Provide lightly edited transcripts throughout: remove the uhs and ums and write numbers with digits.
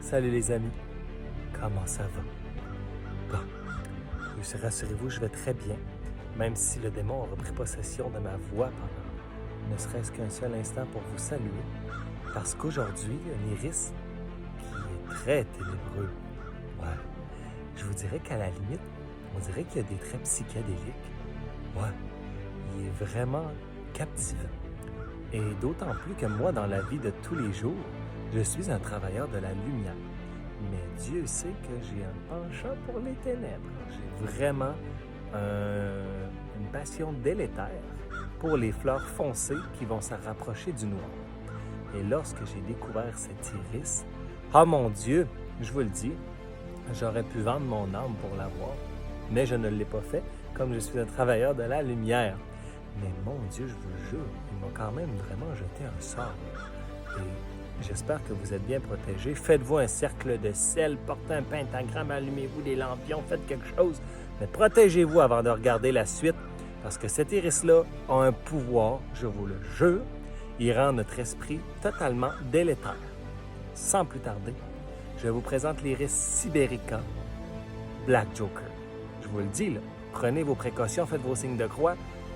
Salut les amis, comment ça va? Bon, rassurez-vous, je vais très bien, même si le démon a repris possession de ma voix pendant ne serait-ce qu'un seul instant pour vous saluer, parce qu'aujourd'hui, un iris qui est très ténébreux. Ouais, je vous dirais qu'à la limite, on dirait qu'il y a des traits psychédéliques. Ouais, il est vraiment captivant. Et d'autant plus que moi, dans la vie de tous les jours, je suis un travailleur de la lumière. Mais Dieu sait que j'ai un penchant pour les ténèbres. J'ai vraiment une passion délétère pour les fleurs foncées qui vont se rapprocher du noir. Et lorsque j'ai découvert cet iris, oh mon Dieu, je vous le dis, j'aurais pu vendre mon âme pour l'avoir, mais je ne l'ai pas fait comme je suis un travailleur de la lumière. Mais mon Dieu, je vous jure, ils m'ont quand même vraiment jeté un sort. Et j'espère que vous êtes bien protégés. Faites-vous un cercle de sel, portez un pentagramme, allumez-vous des lampions, faites quelque chose. Mais protégez-vous avant de regarder la suite, parce que cet iris-là a un pouvoir, je vous le jure. Il rend notre esprit totalement délétère. Sans plus tarder, je vous présente l'iris Siberica Black Joker. Je vous le dis, là, prenez vos précautions, faites vos signes de croix,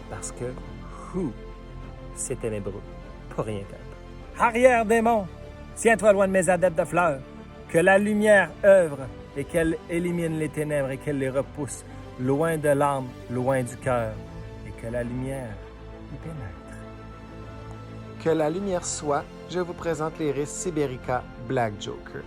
parce que, c'est ténébreux, pas rien qu'un. Arrière démon, tiens-toi loin de mes adeptes de fleurs, que la lumière œuvre et qu'elle élimine les ténèbres et qu'elle les repousse loin de l'âme, loin du cœur, et que la lumière y pénètre. Que la lumière soit, je vous présente l'iris Siberica Black Joker.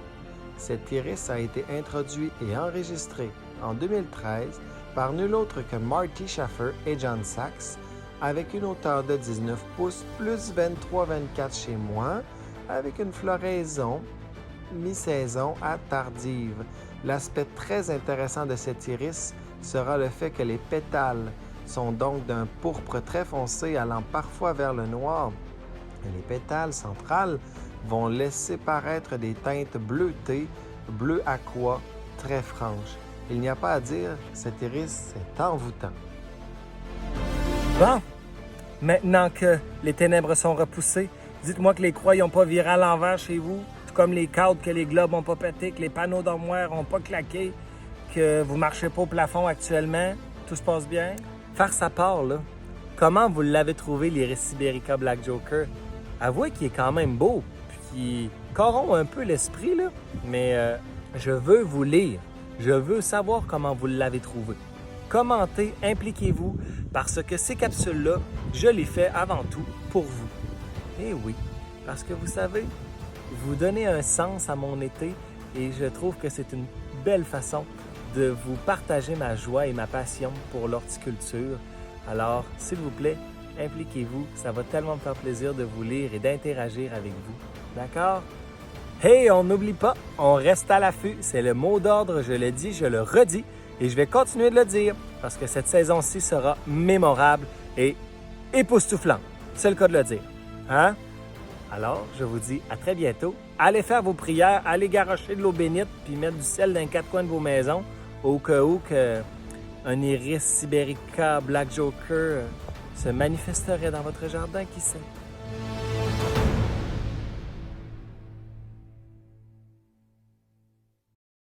Cet iris a été introduit et enregistré en 2013 par nul autre que Marty Schaffer et John Sachs, avec une hauteur de 19 pouces plus 23-24 chez moi, avec une floraison mi-saison à tardive. L'aspect très intéressant de cet iris sera le fait que les pétales sont donc d'un pourpre très foncé allant parfois vers le noir. Et les pétales centrales vont laisser paraître des teintes bleutées, bleu aqua, très franches. Il n'y a pas à dire, cet iris est envoûtant. Bon, maintenant que les ténèbres sont repoussées, dites-moi que les croix n'ont pas viré à l'envers chez vous, tout comme les cadres, que les globes n'ont pas pété, que les panneaux d'armoire n'ont pas claqué, que vous ne marchez pas au plafond actuellement, tout se passe bien. Farce à part, là, comment vous l'avez trouvé, l'iris Siberica Black Joker? Avouez qu'il est quand même beau, puis qu'il corrompt un peu l'esprit, là, mais je veux vous lire. Je veux savoir comment vous l'avez trouvé. Commentez, impliquez-vous, parce que ces capsules-là, je les fais avant tout pour vous. Eh oui, parce que vous savez, vous donnez un sens à mon été et je trouve que c'est une belle façon de vous partager ma joie et ma passion pour l'horticulture. Alors, s'il vous plaît, impliquez-vous, ça va tellement me faire plaisir de vous lire et d'interagir avec vous. D'accord? Hey, on n'oublie pas, on reste à l'affût, c'est le mot d'ordre, je le dis, je le redis, et je vais continuer de le dire, parce que cette saison-ci sera mémorable et époustouflante. C'est le cas de le dire. Hein? Alors, je vous dis à très bientôt. Allez faire vos prières, allez garrocher de l'eau bénite, puis mettre du sel dans les quatre coins de vos maisons, au cas où un iris Siberica Black Joker se manifesterait dans votre jardin, qui sait.